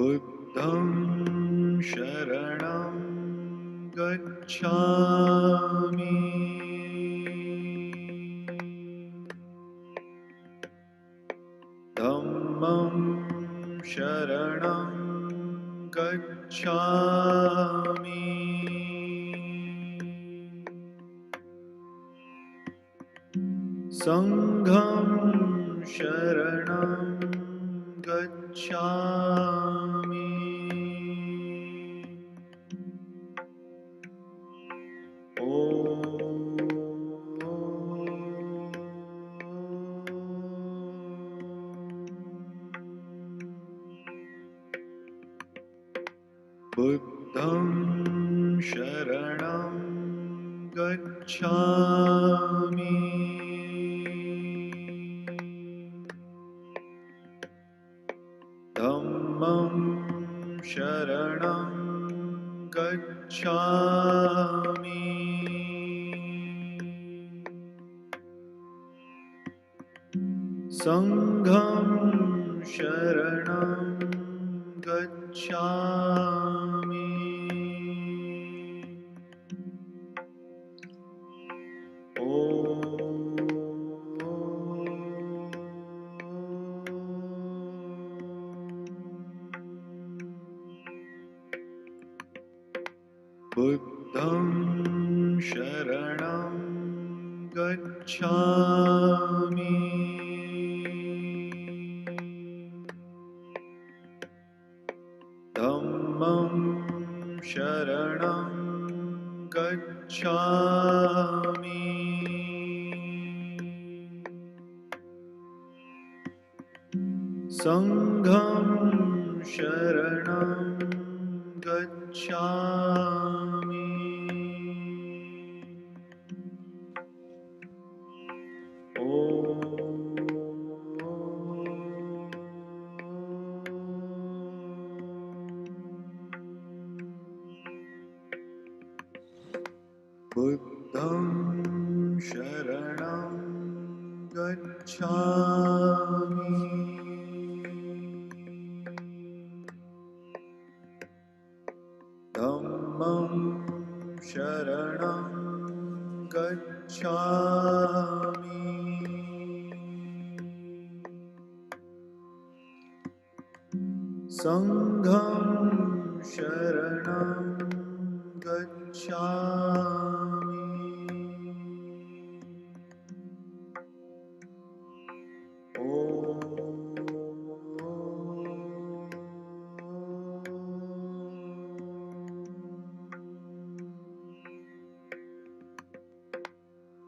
Buddham Sharanam Gacchami. Dhammam Sharanam Gacchami. Sangham Sharanam Gacchami. Buddham Sharanam Gacchami. Dhammam Sharanam Gacchami. Sangham Sharanam Gacchami. Buddham Sharanam Gacchami. Dhammam Sharanam Gacchami. Sangham Sharanam Gacchami. Buddham Sharanam Gacchami. Dhammam Sharanam Gacchami. Sangham Sharanam Gacchami.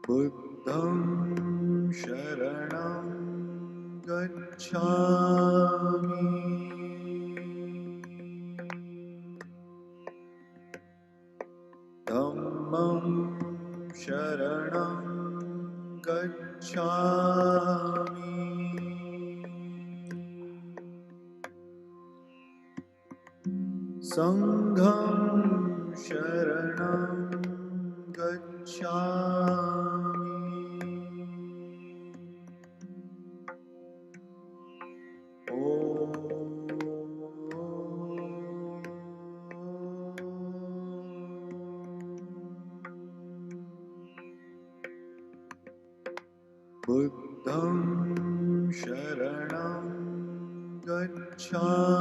Buddham Sharanam Gacchami. Dhammam Sharanam Gacchami. Sangham Sharanam Gacchami. Buddham Sharanam Gacchami.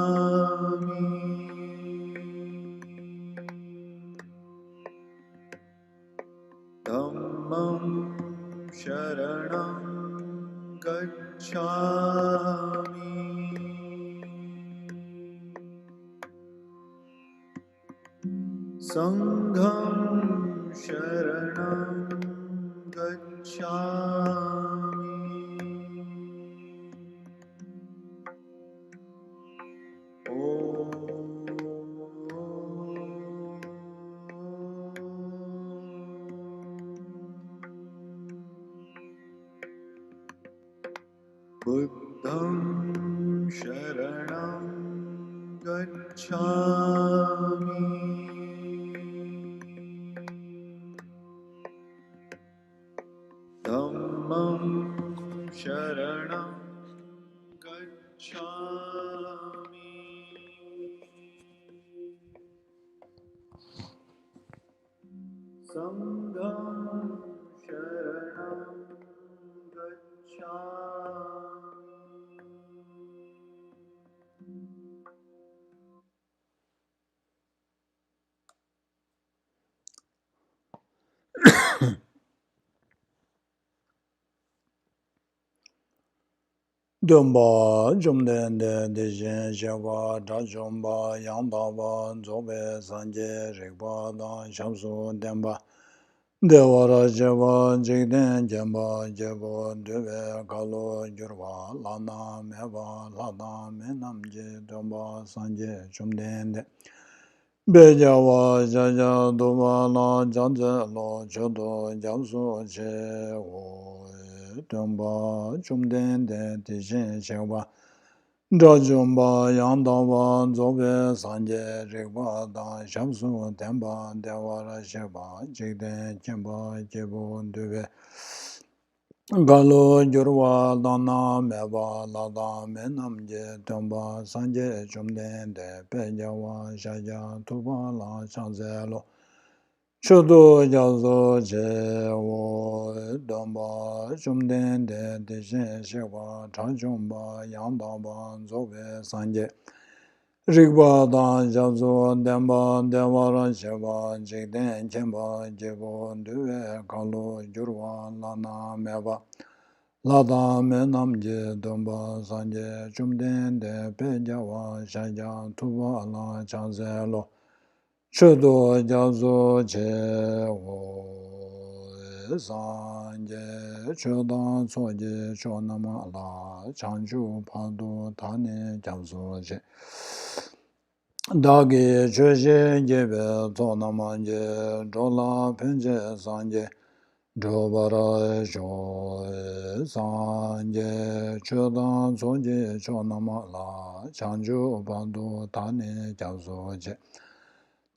Dhammam Sharanam Gacchami. Sangham Sharanam Gacchami. Buddham Sharanam Gacchami. Dhammam Sharanam Gacchami. Sangham Sharanam Gacchami. Dumba Jumden de Jen Shaba Dajumba Yandaba Zobe Sanje Rigba Dan Shamsu Demba Devara Java Jigden Jamba Jabo Deve Kalo Jurva Lana Meva Lada Menamje Dumba Sanje Jumden Bejawa Jaja Duma La Janja Lo Chodo Jamsu Che Wo Dumba Jumden de Tishin Shaba Dajumba Yandaba Zobe Sanje Rigba Dan Shamsu Temba Devara Sheba Jigden Chemba Jebo Dube Galo Jurwa Dana Meba Lada Menamje Tomba Sanje Jumden de Pejawa Shaja Tuba La Chanzelo Chudu Jazo Je Wo Domba Jumden de Dishen Shewa Chajumba Yandaba Zobe Sanje Rigba Dan Jazo Demba Devara Sheba Jigden Chemba Jebo Due Galo Jurwa Lana Meba Lada Menamje Domba Sanje Jumden de Pejawa Shaja Tuba La Chanzelo Chudo Jazo Che Wo Sanje Chudan Soje Chonama La Chanchu Padu Tane Jazo Che Dagi Chöje Jebe Tonamanje Jola Penje Sanje Drobara Shoe Sanje Chodan Soje Chonama La Chanju Bandu Tane Jasoje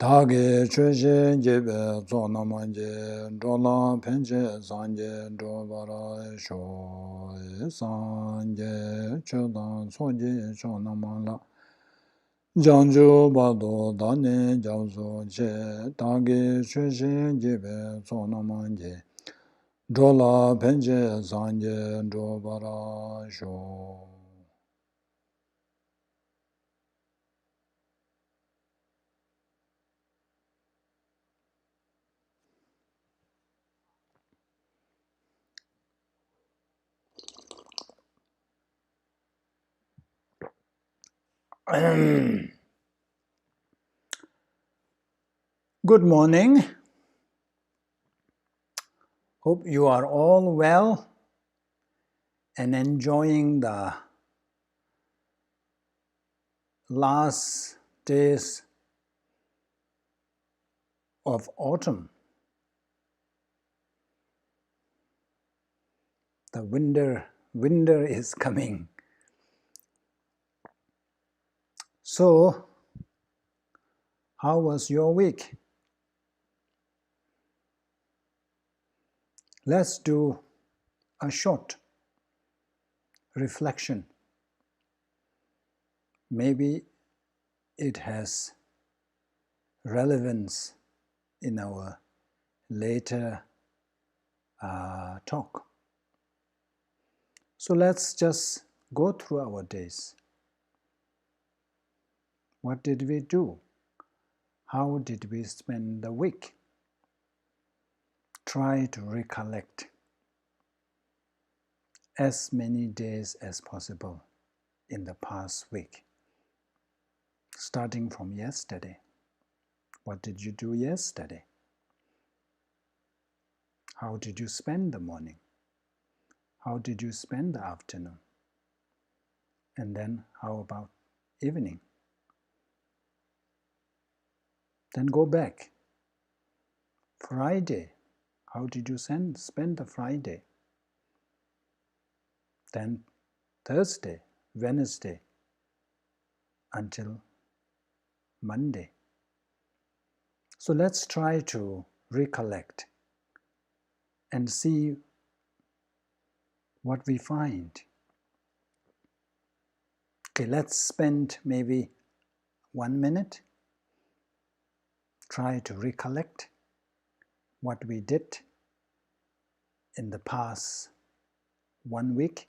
Dagi Chöje Jebe Tonamanje Jola Penje Sanje Drobara Shoe Sanje Chodan Soje Chonama La Janju Bado Dane Jansu Che Dagi Chushin Jibe Sonamanje Drola Penje Sanje Drobara Sho. Good morning. Hope you are all well and enjoying the last days of autumn. The winter is coming. So, how was your week? Let's do a short reflection. Maybe it has relevance in our later talk. So let's just go through our days. What did we do? How did we spend the week? Try to recollect as many days as possible in the past week, starting from yesterday. What did you do yesterday? How did you spend the morning? How did you spend the afternoon? And then how about evening? Then go back. Friday. How did you spend the Friday? Then Thursday, Wednesday, until Monday. So let's try to recollect and see what we find. Okay, let's spend maybe 1 minute. Try to recollect what we did in the past 1 week.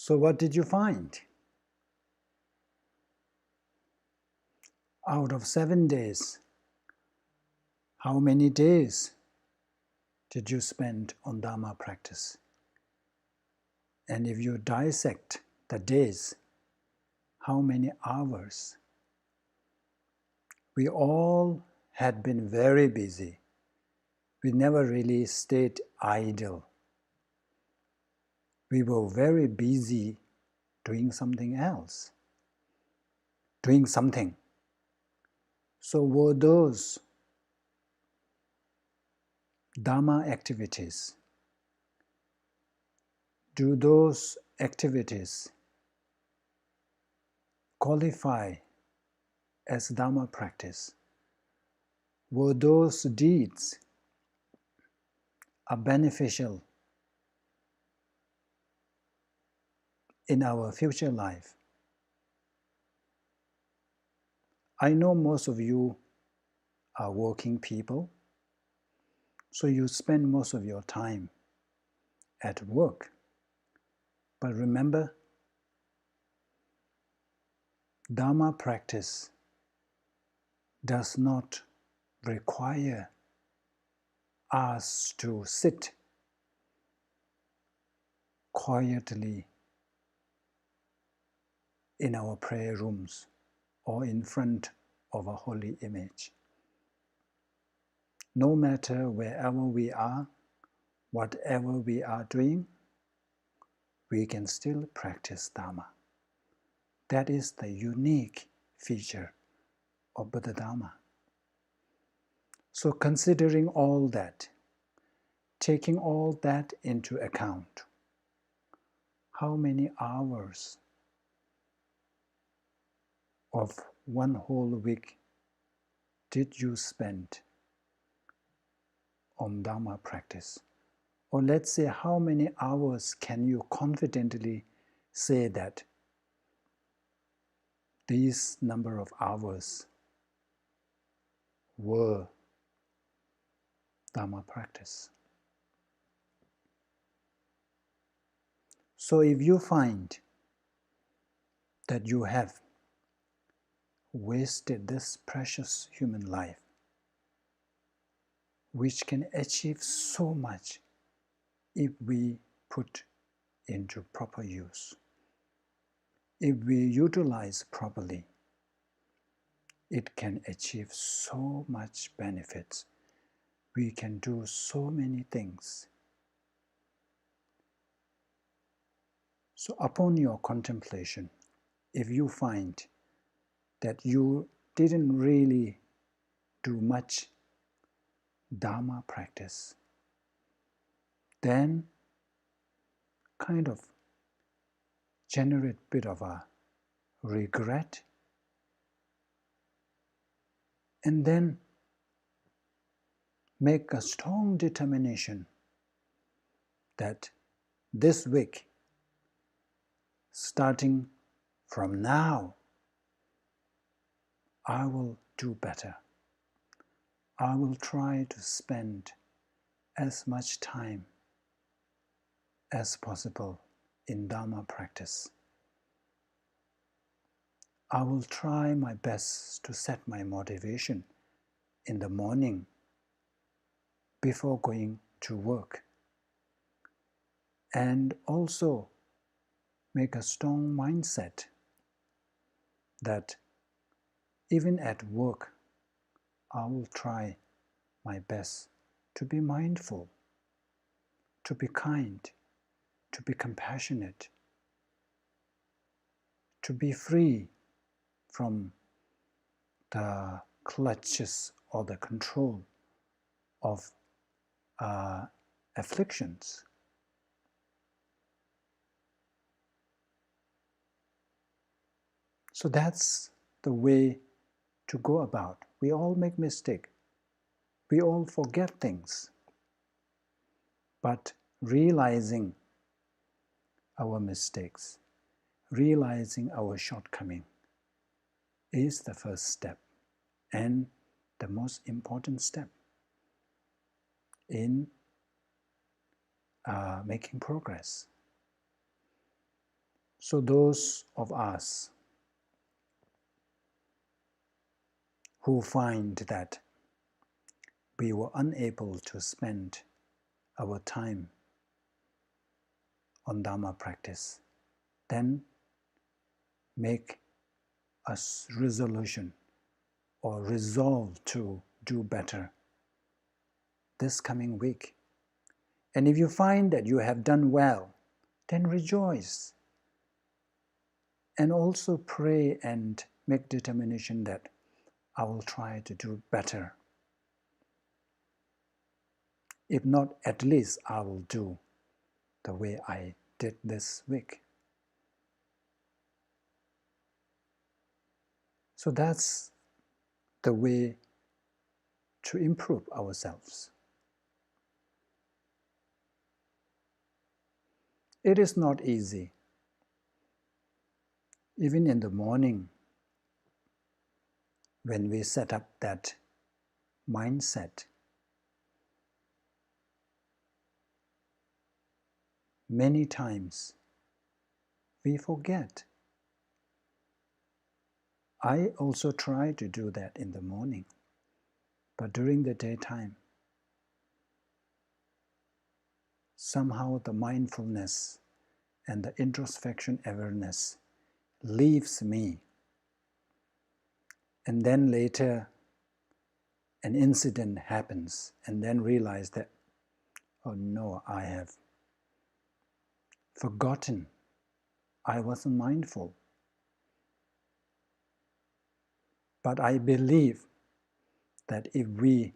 So what did you find? Out of 7 days, how many days did you spend on Dharma practice? And if you dissect the days, how many hours? We all had been very busy. We never really stayed idle. We were very busy doing something else, doing something. So were those Dharma activities, do those activities qualify as Dharma practice? Were those deeds are beneficial in our future life? I know most of you are working people, so you spend most of your time at work. But remember, Dharma practice does not require us to sit quietly in our prayer rooms or in front of a holy image. No matter wherever we are, whatever we are doing, we can still practice Dharma. That is the unique feature of Buddha Dharma. So considering all that, taking all that into account, how many hours of one whole week did you spend on Dharma practice? Or let's say, how many hours can you confidently say that these number of hours were Dharma practice? So if you find that you have wasted this precious human life, which can achieve so much if we put into proper use, if we utilize properly, it can achieve so much benefits. We can do so many things. So upon your contemplation, if you find that you didn't really do much Dharma practice, then kind of generate a bit of a regret, and then make a strong determination that this week, starting from now, I will do better. I will try to spend as much time as possible in Dharma practice. I will try my best to set my motivation in the morning before going to work, and also make a strong mindset that even at work I will try my best to be mindful, to be kind, to be compassionate, to be free from the clutches or the control of afflictions. So that's the way to go about. We all make mistakes. We all forget things. But realizing our mistakes, realizing our shortcoming is the first step and the most important step in making progress. So those of us who find that we were unable to spend our time on Dharma practice, then make a resolution or resolve to do better this coming week. And if you find that you have done well, then rejoice. And also pray and make determination that I will try to do better. If not, at least I will do the way I did this week. So that's the way to improve ourselves. It is not easy. Even in the morning, when we set up that mindset, many times we forget. I also try to do that in the morning, but during the daytime, somehow the mindfulness and the introspection awareness leaves me. And then later an incident happens, and then realize that, oh no, I have forgotten. I wasn't mindful. But I believe that if we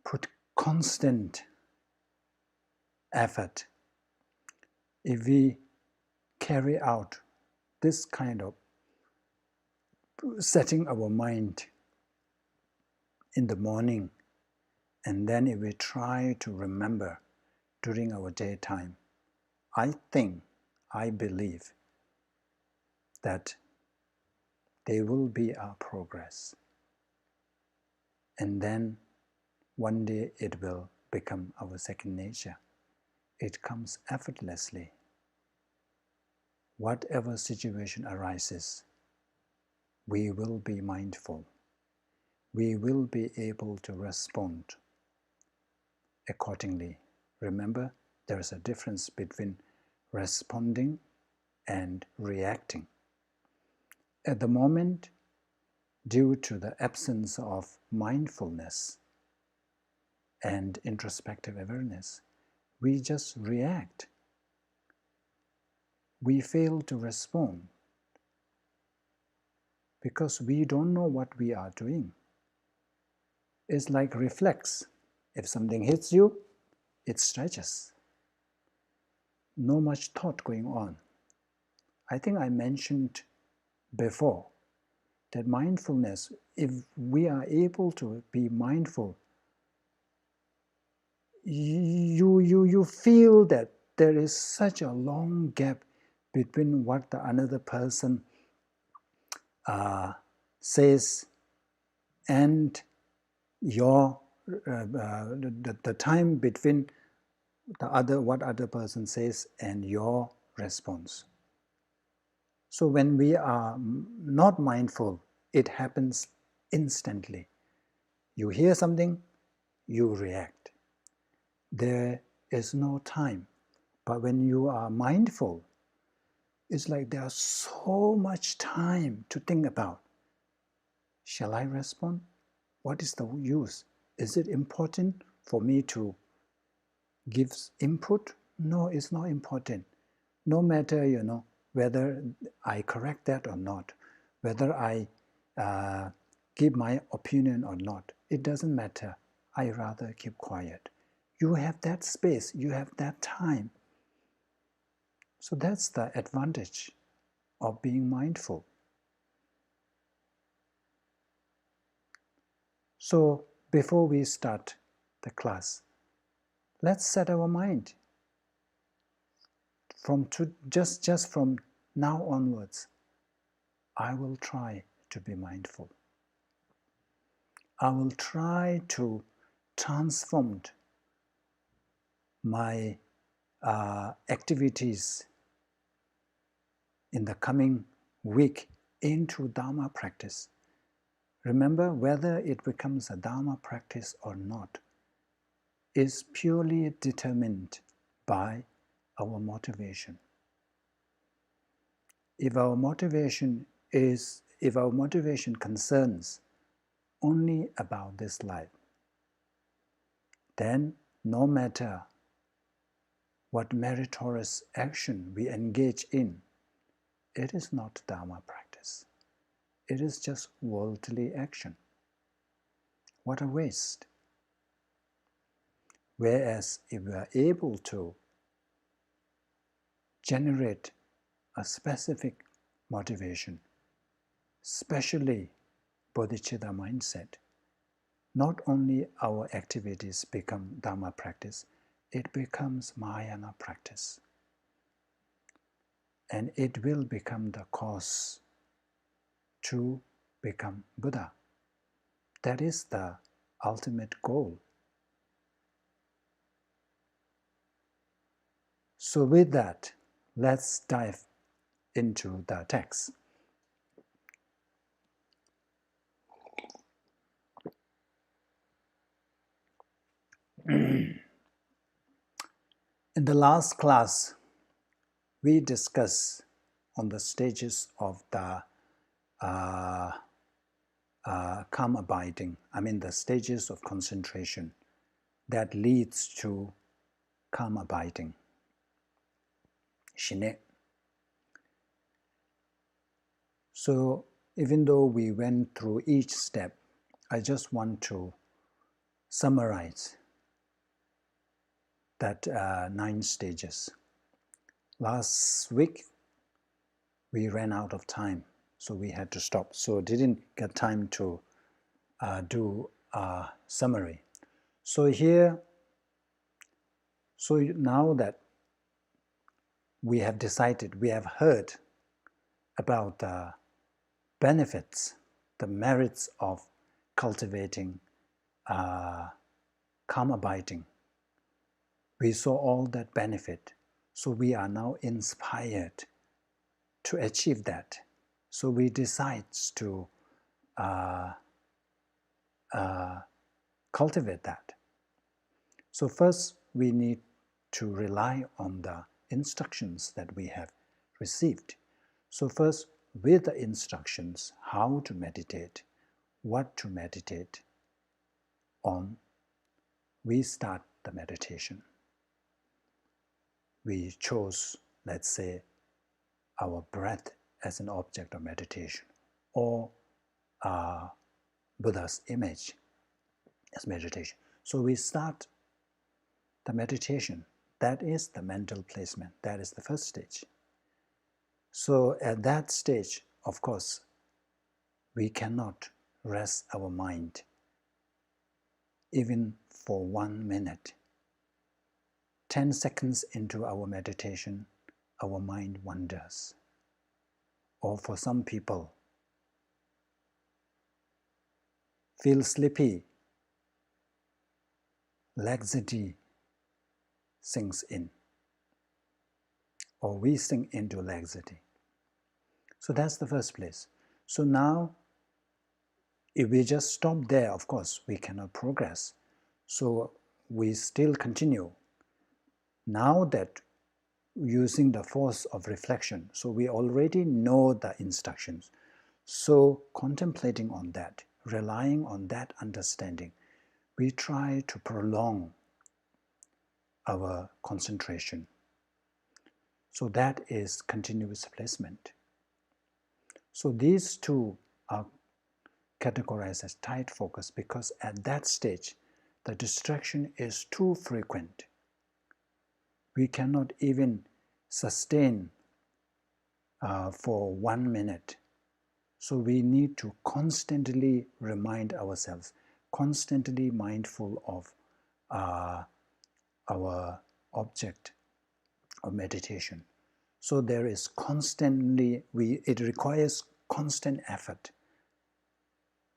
put constant effort, if we carry out this kind of setting our mind in the morning, and then if we try to remember during our daytime, I believe that there will be a progress. And then one day it will become our second nature. It comes effortlessly. Whatever situation arises, we will be mindful. We will be able to respond accordingly. Remember, there is a difference between responding and reacting. At the moment, due to the absence of mindfulness and introspective awareness, we just react. We fail to respond because we don't know what we are doing. It's like reflex. If something hits you, it stretches. No much thought going on. I think I mentioned before that mindfulness, if we are able to be mindful, you feel that there is such a long gap between what the another person says and your the time between what other person says and your response. So when we are not mindful, it happens instantly. You hear something, you react. There is no time. But when you are mindful, it's like there's so much time to think about. Shall I respond? What is the use? Is it important for me to give input? No, it's not important. No matter, whether I correct that or not, whether I give my opinion or not, it doesn't matter. I rather keep quiet. You have that space, you have that time. So that's the advantage of being mindful. So before we start the class, let's set our mind just from now onwards. I will try to be mindful. I will try to transform my activities in the coming week into Dharma practice. Remember, whether it becomes a Dharma practice or not is purely determined by our motivation. If our motivation concerns only about this life, then no matter what meritorious action we engage in, it is not Dharma practice. It is just worldly action. What a waste. Whereas if we are able to generate a specific motivation, especially bodhicitta mindset, not only our activities become Dharma practice, it becomes Mahayana practice. And it will become the cause to become Buddha. That is the ultimate goal. So with that, let's dive into the text. In the last class, we discussed on the stages of the calm abiding, the stages of concentration that leads to calm abiding. Shine. So even though we went through each step, I just want to summarize that 9 stages. Last week, we ran out of time, so we had to stop. So didn't get time to do a summary. So now that we have decided, we have heard about the benefits, the merits of cultivating calm abiding. We saw all that benefit, so we are now inspired to achieve that. So we decide to cultivate that. So first, we need to rely on the instructions that we have received. So first, with the instructions, how to meditate, what to meditate on, we start the meditation. We chose, let's say, our breath as an object of meditation, or Buddha's image as meditation. So we start the meditation. That is the mental placement. That is the first stage. So at that stage, of course, we cannot rest our mind even for 1 minute. 10 seconds into our meditation, our mind wanders. Or for some people, feel sleepy, laxity sinks in, or we sink into laxity. So that's the first place. So now, if we just stop there, of course, we cannot progress. So we still continue. Now that using the force of reflection, so we already know the instructions. So contemplating on that, relying on that understanding, we try to prolong our concentration. So that is continuous placement. So these two are categorized as tight focus because at that stage, the distraction is too frequent. We cannot even sustain for 1 minute. So we need to constantly remind ourselves, constantly mindful of our object of meditation. So there is constantly, it requires constant effort.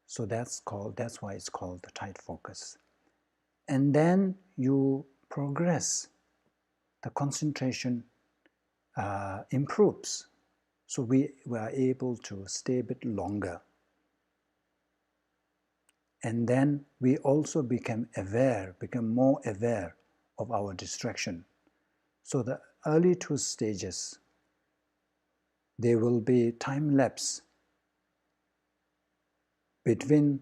So that's why it's called the tight focus. And then you progress. The concentration improves. So we are able to stay a bit longer. And then we also become more aware of our distraction. So the early two stages, there will be time lapse between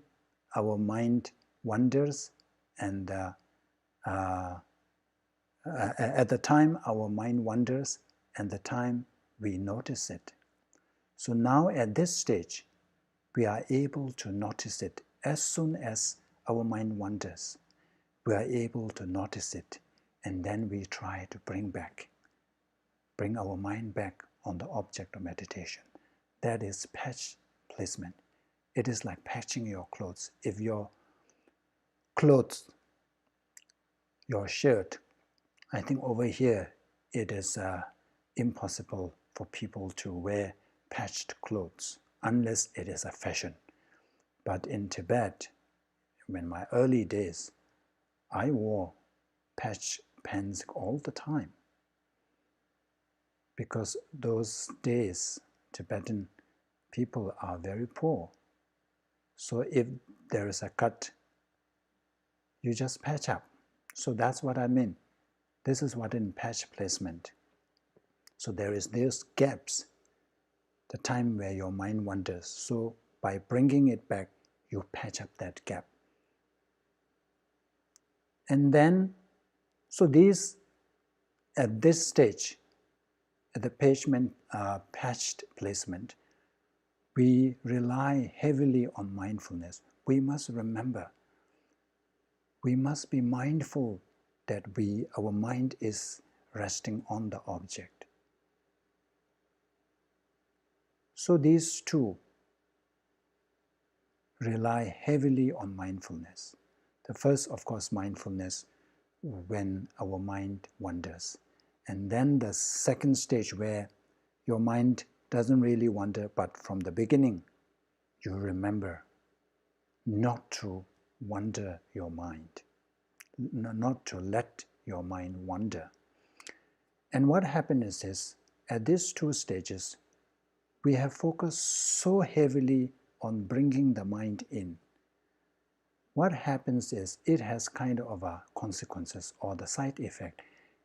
our mind wanders and at the time our mind wanders and the time we notice it. So now at this stage, we are able to notice it as soon as our mind wanders. We are able to notice it, and then we try to bring our mind back on the object of meditation. That is patch placement. It is like patching your clothes. If your clothes, your shirt, I think over here it is impossible for people to wear patched clothes unless it is a fashion. But in Tibet, in my early days, I wore patch pants all the time because those days Tibetan people are very poor. So if there is a cut, you just patch up. So that's what I mean. This is what in patch placement. So there is these gaps, the time where your mind wanders. So by bringing it back, you patch up that gap. And then, so these, at this stage, at the patched placement, we rely heavily on mindfulness. We must remember, we must be mindful that our mind is resting on the object. So these two rely heavily on mindfulness. The first, of course, mindfulness when our mind wanders. And then the second stage where your mind doesn't really wander, but from the beginning, you remember not to wander your mind, not to let your mind wander. And what happens is, at these two stages, we have focused so heavily on bringing the mind in. What happens is, it has kind of a consequences, or the side effect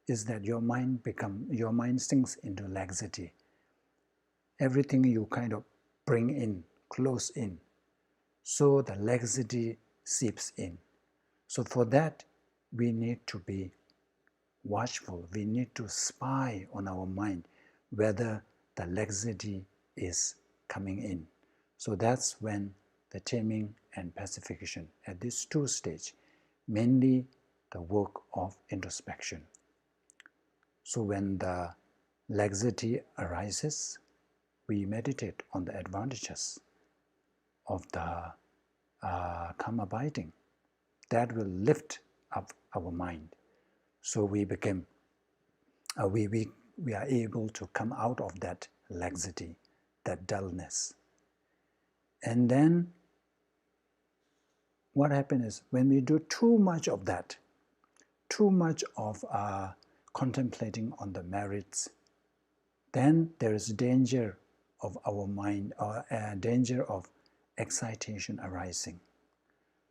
is that your mind sinks into laxity. Everything you kind of bring in, close in. So the laxity seeps in. So for that, we need to be watchful. We need to spy on our mind whether the laxity is coming in. So that's when the taming and pacification at these two stages, mainly the work of introspection. So when the laxity arises, we meditate on the advantages of the calm abiding. That will lift up our mind. So we become, we are able to come out of that laxity, that dullness. And then what happens is, when we do too much of that, too much of contemplating on the merits, then there is danger of our mind, or danger of excitation arising.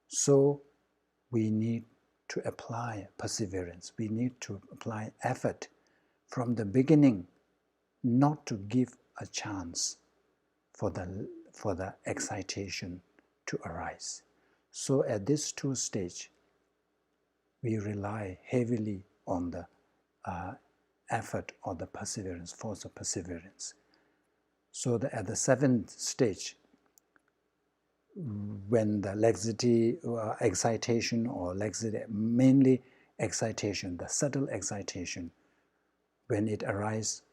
So we need to apply perseverance. We need to apply effort from the beginning, not to give a chance for the excitation to arise. So at this two stage, we rely heavily on the effort or the perseverance, force of perseverance. So at the seventh stage, when the laxity, excitation or laxity, mainly excitation, the subtle excitation, when it arises,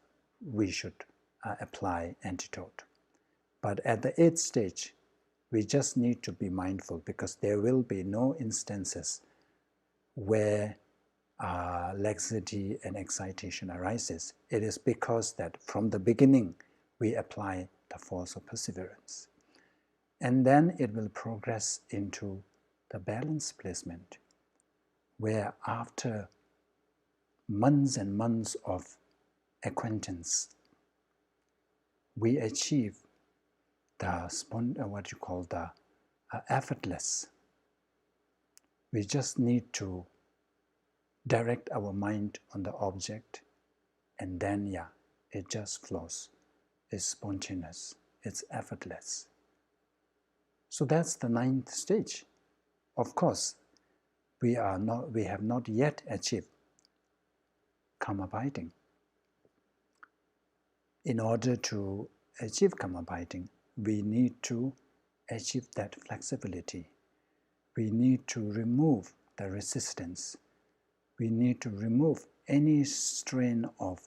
we should apply antidote. But at the eighth stage, we just need to be mindful, because there will be no instances where laxity and excitation arises. It is because that from the beginning we apply the force of perseverance. And then it will progress into the balance placement, where after months and months of acquaintance, we achieve the what you call the effortless. We just need to direct our mind on the object, and then it just flows. It's spontaneous, it's effortless. So that's the ninth stage. Of course, we have not yet achieved karma abiding. In order to achieve karma abiding, we need to achieve that flexibility. We need to remove the resistance. We need to remove any strain of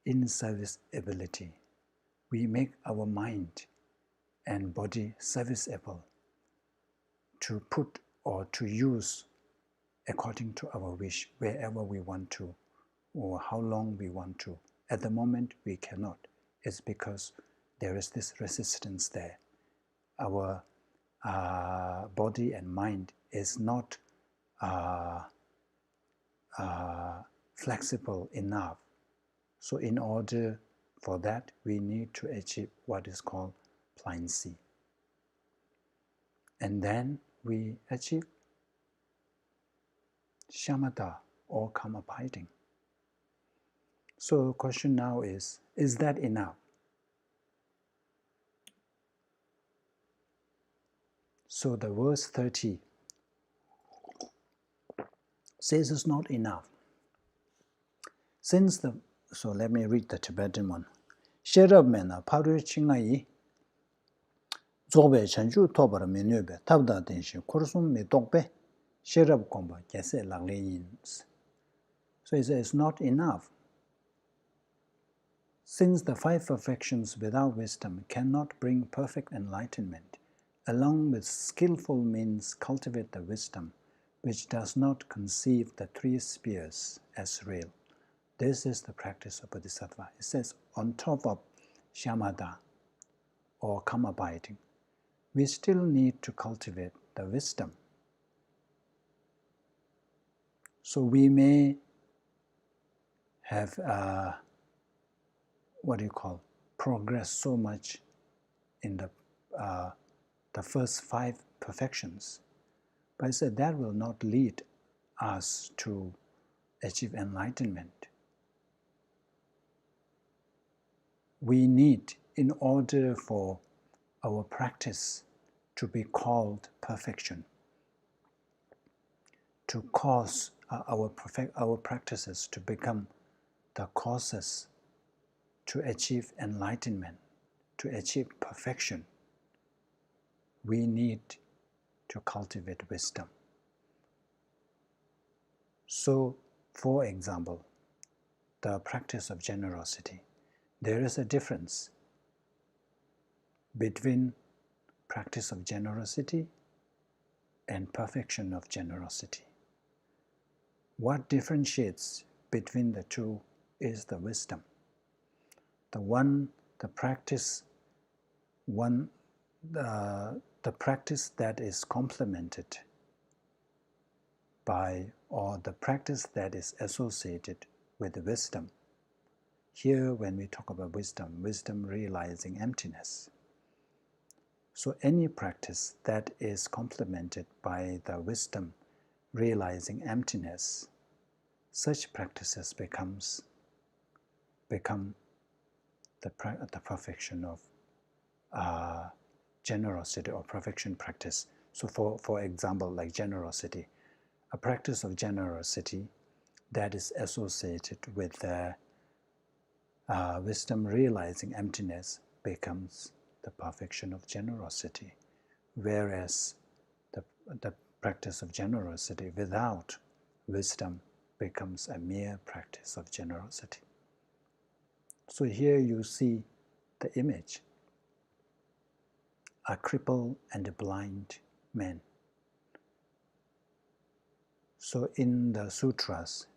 inserviceability. We make our mind and body serviceable to put or to use according to our wish, wherever we want to, or how long we want to. At the moment, we cannot. It's because there is this resistance there. Our body and mind is not flexible enough. So in order for that, we need to achieve what is called pliancy. And then we achieve shamatha, or karma abiding. So the question now is that enough? So the verse 30 says it's not enough. So let me read the Tibetan one. Sherab mena paru chingai zobe chanju tobar menube tabda denshi kursum me tokpe sherab komba gyalse lagle yins. So he says it's not enough. Since the five perfections without wisdom cannot bring perfect enlightenment, along with skillful means cultivate the wisdom, which does not conceive the three spheres as real. This is the practice of Bodhisattva. It says, on top of shamatha, or karma abiding, we still need to cultivate the wisdom. So we may have progress so much in the first five perfections, but I said that will not lead us to achieve enlightenment. We need, in order for our practice to be called perfection, to cause our practices to become the causes to achieve enlightenment, to achieve perfection, we need to cultivate wisdom. So, for example, the practice of generosity. There is a difference between practice of generosity and perfection of generosity. What differentiates between the two is the wisdom. The practice that is complemented by, or the practice that is associated with wisdom, Here, when we talk about wisdom, wisdom realizing emptiness. So any practice that is complemented by the wisdom realizing emptiness, such practices become the perfection of generosity or perfection practice. So for example, like generosity, a practice of generosity that is associated with the wisdom realizing emptiness becomes the perfection of generosity, whereas the practice of generosity without wisdom becomes a mere practice of generosity. So here you see the image, a crippled and a blind man. So in the sutras,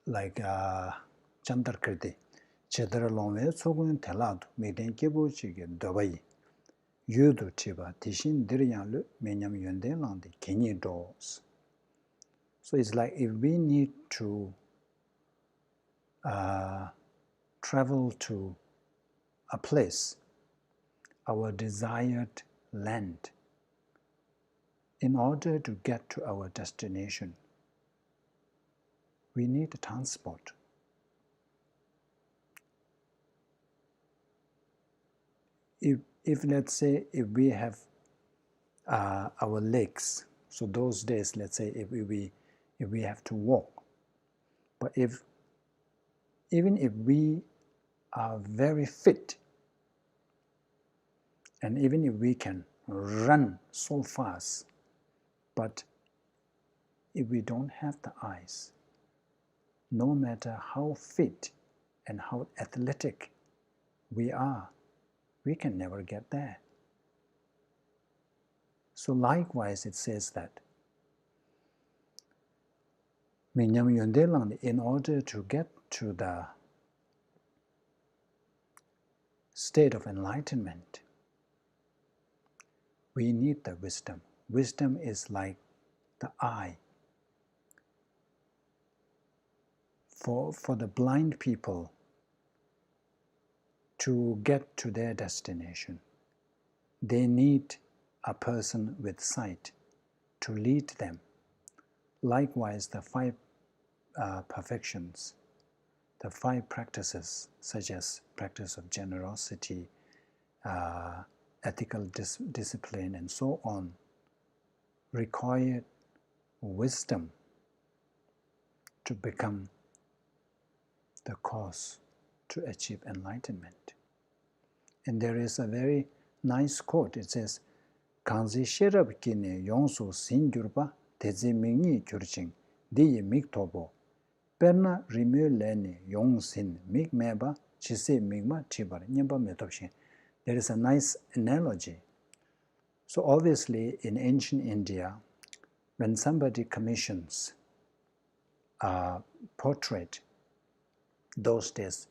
like Chandrakriti, Chedara Longwe Tsogun Teladu, Meden Kibu Chige Dobai, Yudu Chiba, Tishin Diryanlu, Menyam Yunde Landi, Kenyi Doors. So it's like if we need to travel to a place, our desired land, in order to get to our destination, we need transport. If let's say, if we have our legs, so those days, let's say, if we have to walk, but even if we are very fit, and even if we can run so fast, but if we don't have the eyes, no matter how fit and how athletic we are, we can never get there. So likewise, it says that in order to get to the state of enlightenment, we need the wisdom. Wisdom is like the eye. For the blind people to get to their destination, they need a person with sight to lead them. Likewise, the five perfections, the five practices, such as practice of generosity, ethical discipline, and so on, require wisdom to become the cause to achieve enlightenment. And there is a very nice quote. It says, "Kanzi sherab kine yongsu sin gyurpa tezi mingi gyurching diye mik tobo perna rimyo lene yong sin mik meba chise mikma chibar nyamba metopshin." There is a nice analogy. So obviously in ancient India, when somebody commissions a portrait, those days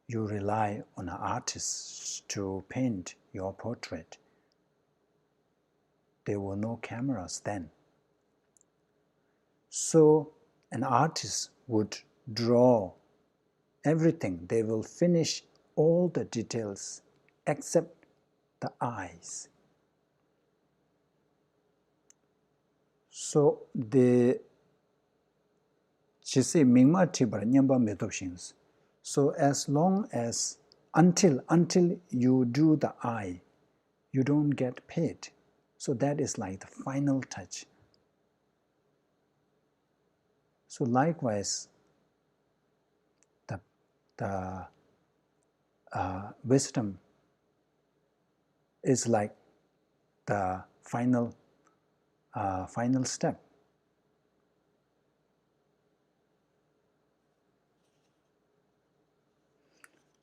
you rely on an artist to paint your portrait. There were no cameras then. So an artist would draw everything. They will finish all the details except the eyes. So so as long as until you do the eye, you don't get paid. So that is like the final touch. So likewise, the wisdom is like the final step.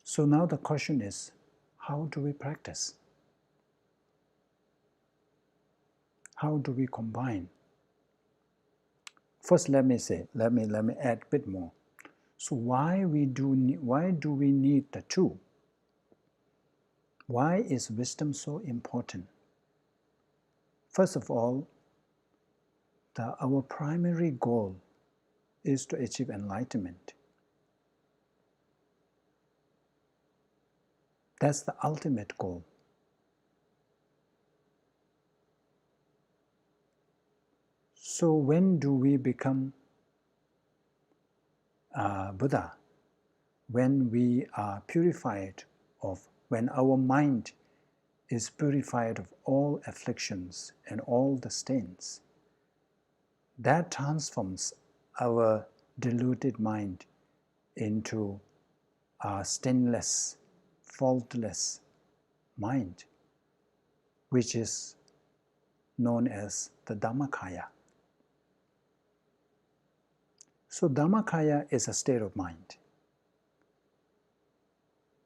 So now the question is, how do we practice? How do we combine? First, let me add a bit more. So why do we need the two? Why is wisdom so important? First of all, our primary goal is to achieve enlightenment. That's the ultimate goal. So when do we become Buddha? When we are purified when our mind is purified of all afflictions and all the stains. That transforms our deluded mind into a stainless, faultless mind, which is known as the Dhammakaya. So Dhammakaya is a state of mind.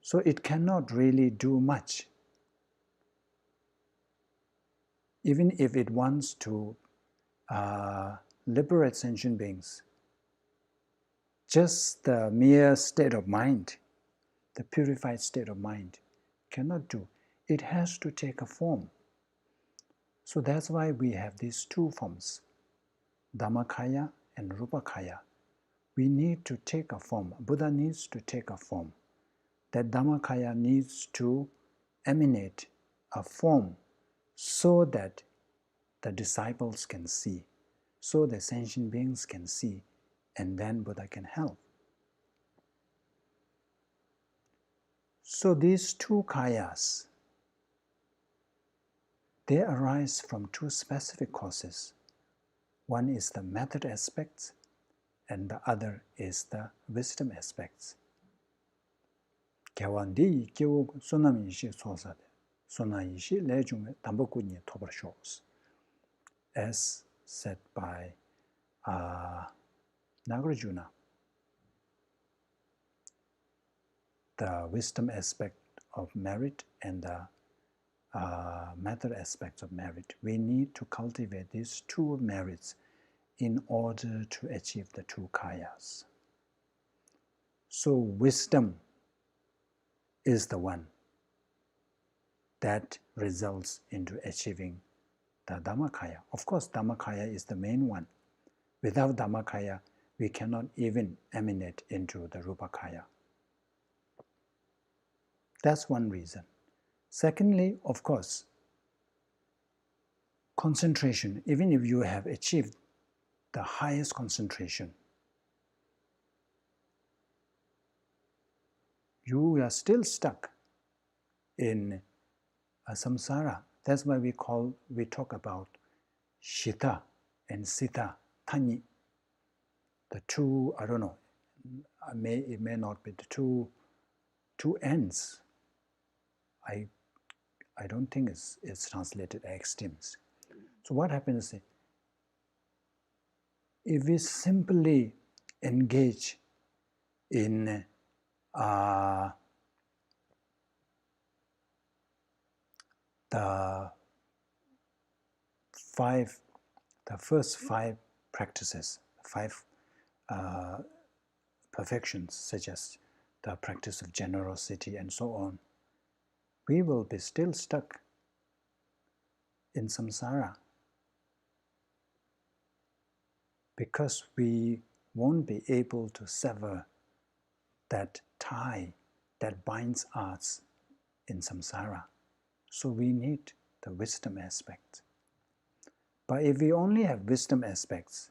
So it cannot really do much. Even if it wants to liberate sentient beings, just the mere state of mind, the purified state of mind, cannot do. It has to take a form. So that's why we have these two forms, Dhammakaya and Rupakaya. We need to take a form. Buddha needs to take a form. That Dhammakaya needs to emanate a form so that the disciples can see, so the sentient beings can see, and then Buddha can help. So these two kayas, they arise from two specific causes. One is the method aspects, and the other is the wisdom aspects. Gyawandi kiwu sunam yishi sosade, suna yishi lejume tambokunye tobarshos, as said by Nagarjuna. The wisdom aspect of merit and the method aspects of merit. We need to cultivate these two merits in order to achieve the two kayas. So wisdom is the one that results into achieving the Dhammakaya. Of course, Dhammakaya is the main one. Without Dhammakaya, we cannot even emanate into the Rupakaya. That's one reason. Secondly, of course, concentration. Even if you have achieved the highest concentration, you are still stuck in samsara. That's why we talk about Shita and Sita, Tanyi. The two, I don't know, it may not be the two ends. I don't think it's translated extremes. So what happens is, if we simply engage in the first five practices, five perfections, such as the practice of generosity and so on, we will be still stuck in samsara because we won't be able to sever that tie that binds us in samsara. So we need the wisdom aspect. But if we only have wisdom aspects,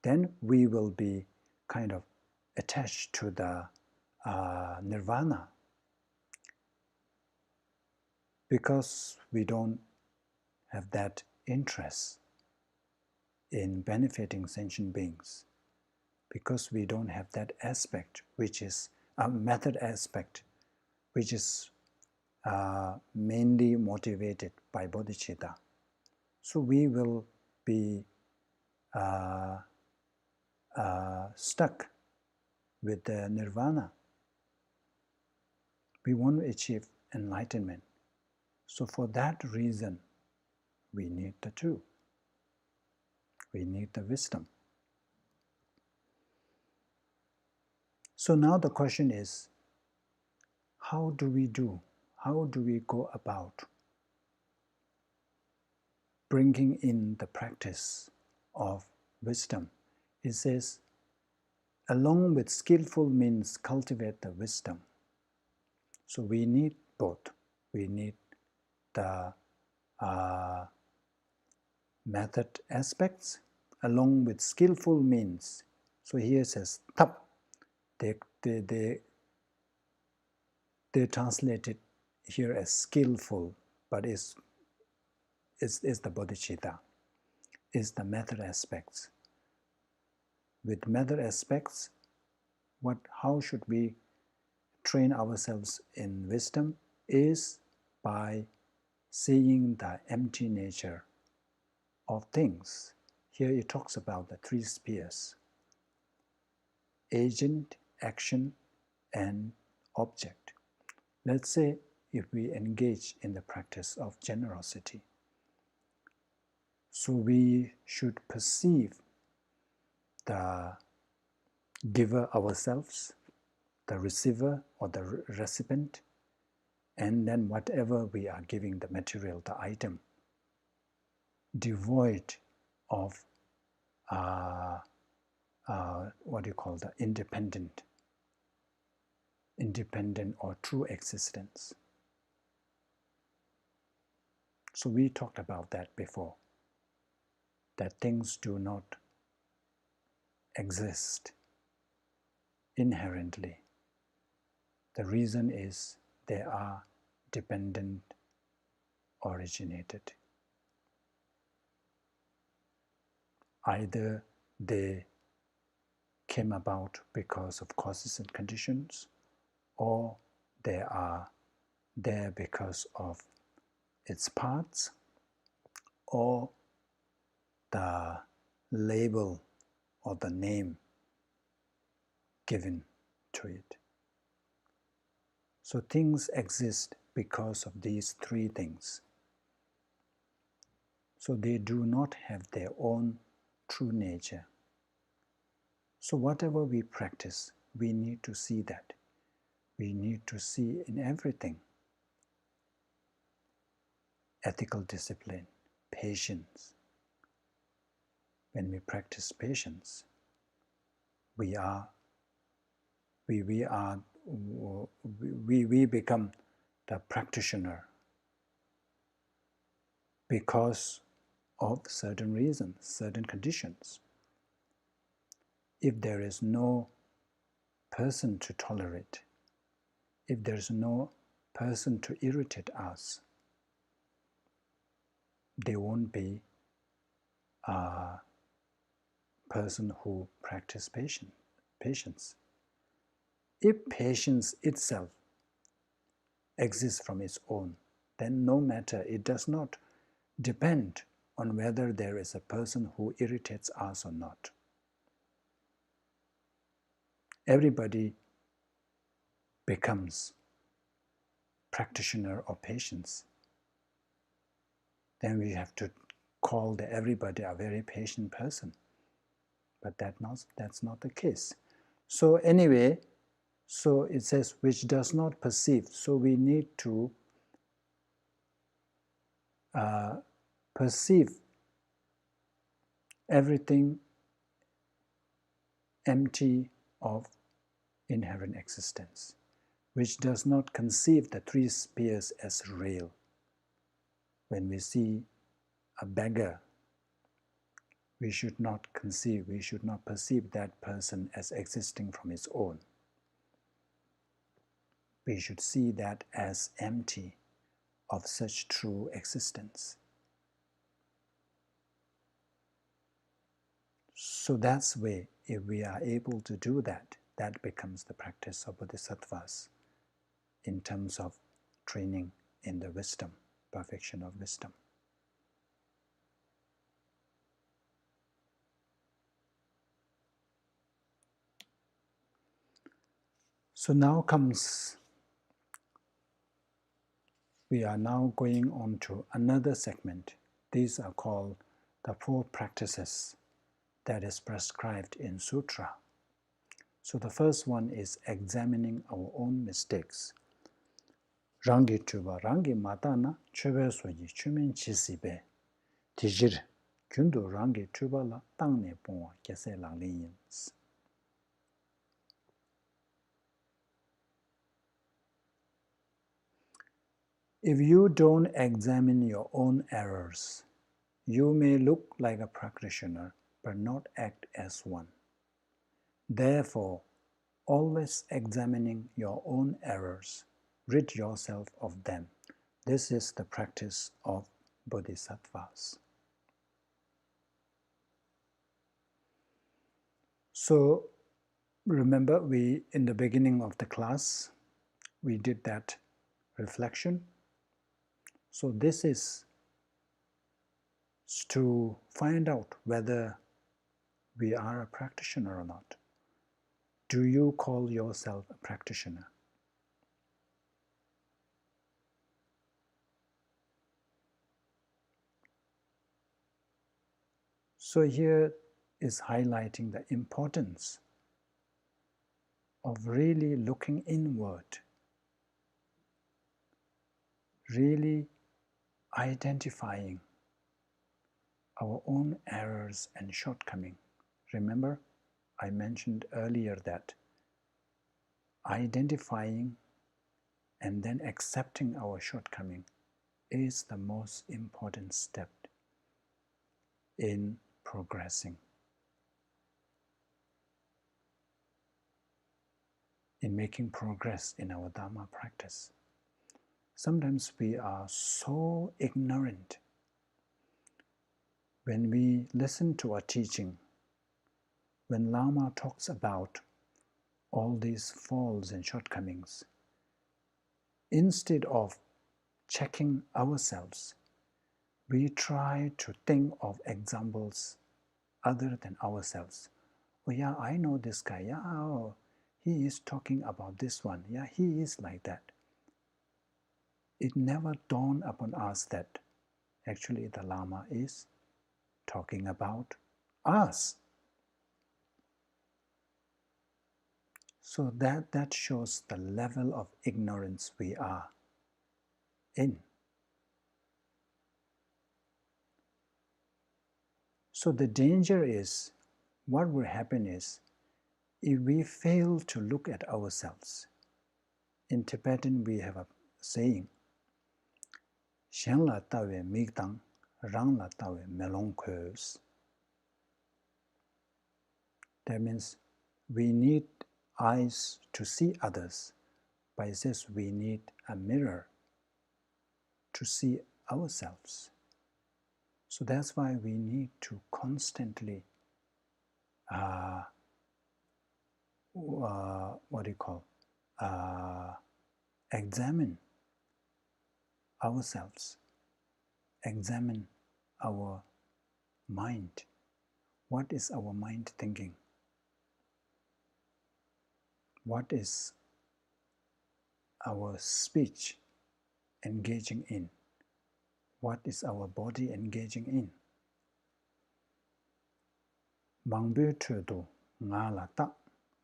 then we will be kind of attached to the nirvana, because we don't have that interest in benefiting sentient beings, because we don't have that aspect, which is a method aspect, which is mainly motivated by bodhicitta. So we will be stuck with the nirvana. We want to achieve enlightenment. So for that reason, we need the two. We need the wisdom. So now the question is, how do we go about bringing in the practice of wisdom It says, along with skillful means cultivate the wisdom. So we need both. We need the method aspects along with skillful means. So here it says tap. They translate it here as skillful, but is the bodhicitta, is the method aspects. With method aspects, how should we train ourselves in wisdom is by seeing the empty nature of things. Here it talks about the three spheres: agent, action, and object. Let's say if we engage in the practice of generosity, so we should perceive the giver ourselves, the receiver or the recipient, and then whatever we are giving, the material, the item, devoid of what you call the independent or true existence. So we talked about that before, that things do not exist inherently. The reason is they are dependent originated. Either they came about because of causes and conditions, or they are there because of its parts, or the label or the name given to it. So things exist because of these three things. So they do not have their own true nature. So whatever we practice, we need to see that. We need to see in everything ethical discipline, patience. When we practice patience, we become the practitioner because of certain reasons, certain conditions. If there is no person to tolerate, if there is no person to irritate us, there won't be a person who practices patience. If patience itself exists from its own, then no matter, it does not depend on whether there is a person who irritates us or not. Everybody becomes practitioner of patience. Then we have to call everybody a very patient person. But that's not the case. So anyway, so it says, which does not perceive. So we need to perceive everything empty of inherent existence, which does not conceive the three spheres as real. When we see a beggar, we should not perceive that person as existing from its own. We should see that as empty of such true existence. So that's why, if we are able to do that, that becomes the practice of Bodhisattvas in terms of training in the wisdom, perfection of wisdom. So now we are now going on to another segment. These are called the 4 practices that is prescribed in Sutra. So the first one is examining our own mistakes. Rangi chuba, rangi matana, chube soji, chumen chisibe, tijir, Kyundu rangi Drupa la tangne pongwa kese langling yins. If you don't examine your own errors, you may look like a practitioner but not act as one. Therefore, always examining your own errors, rid yourself of them. This is the practice of Bodhisattvas. So, remember in the beginning of the class, we did that reflection. So this is to find out whether we are a practitioner or not. Do you call yourself a practitioner? So here is highlighting the importance of really looking inward, really identifying our own errors and shortcomings. Remember, I mentioned earlier that identifying and then accepting our shortcoming is the most important step in progressing, in making progress in our Dharma practice. Sometimes we are so ignorant when we listen to a teaching, when Lama talks about all these faults and shortcomings. Instead of checking ourselves, we try to think of examples other than ourselves. Oh yeah, I know this guy. Yeah, oh, he is talking about this one. Yeah, he is like that. It never dawned upon us that actually the Lama is talking about us. So that shows the level of ignorance we are in. So the danger is, what will happen is, if we fail to look at ourselves. In Tibetan we have a saying, Shen la tawe migdang, rang la tawe melong kweus. That means we need eyes to see others, but it says we need a mirror to see ourselves. So that's why we need to constantly examine ourselves, examine our mind. What is our mind thinking? What is our speech engaging in? What is our body engaging in? Mangbyo chodo nga la ta,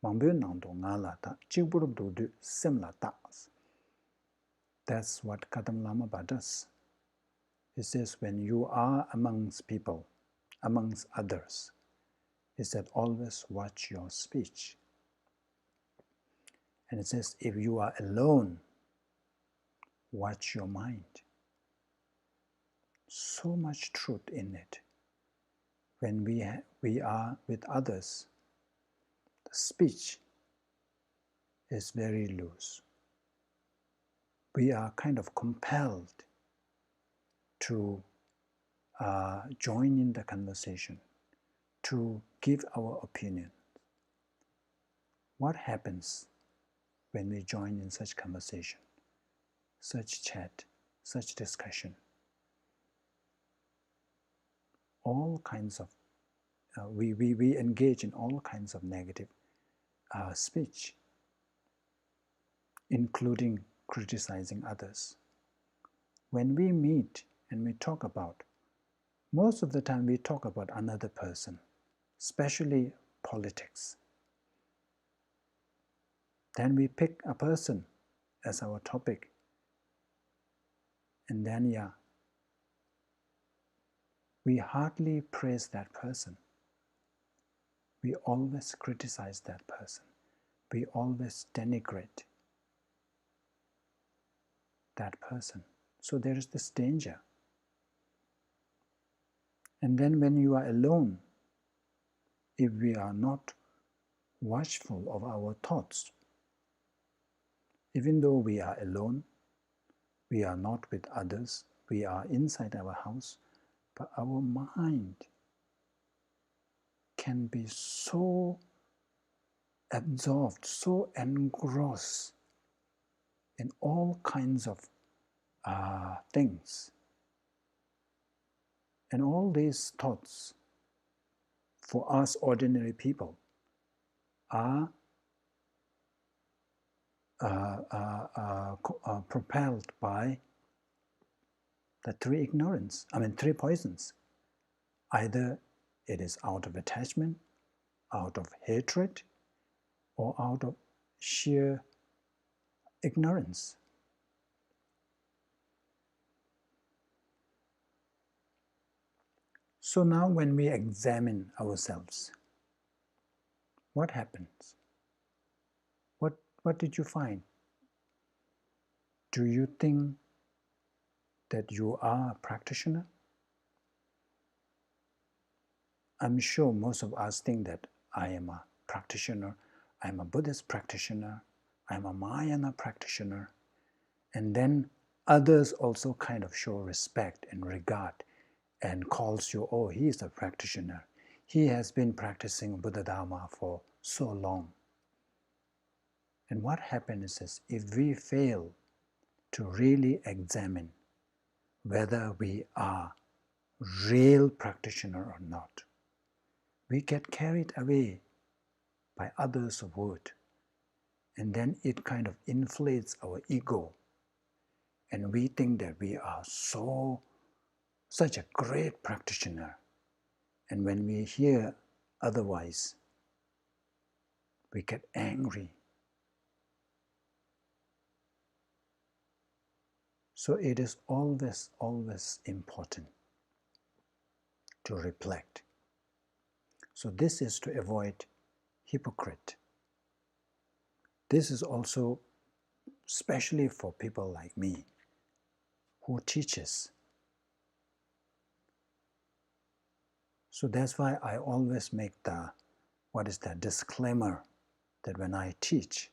mangbyo nangdo nga la ta, chikburub do sim la ta. That's what Kadam Lama does. He says when you are amongst people, amongst others, he said always watch your speech. And it says if you are alone, watch your mind. So much truth in it. When we are with others, the speech is very loose. We are kind of compelled to join in the conversation, to give our opinion. What happens when we join in such conversation, such chat, such discussion? All kinds of, we engage in all kinds of negative speech, including criticizing others. When we meet and we talk about, most of the time we talk about another person, especially politics. Then we pick a person as our topic, and then we hardly praise that person. We always criticize that person. We always denigrate that person. So there is this danger. And then when you are alone, if we are not watchful of our thoughts, even though we are alone, we are not with others, we are inside our house, but our mind can be so absorbed, so engrossed in all kinds of things. And all these thoughts, for us ordinary people, are propelled by the three poisons. Either it is out of attachment, out of hatred, or out of sheer ignorance. So now when we examine ourselves, what happens? What did you find? Do you think that you are a practitioner? I'm sure most of us think that I am a practitioner, I'm a Buddhist practitioner, I'm a Mahayana practitioner, and then others also kind of show respect and regard and calls you, oh, he is a practitioner. He has been practicing Buddha Dharma for so long. And what happens is, if we fail to really examine whether we are real practitioner or not, we get carried away by others' word, and then it kind of inflates our ego, and we think that we are such a great practitioner, and when we hear otherwise, we get angry. So it is always important to reflect. So this is to avoid hypocrite. This is also especially for people like me who teaches. So that's why I always make the disclaimer that when I teach,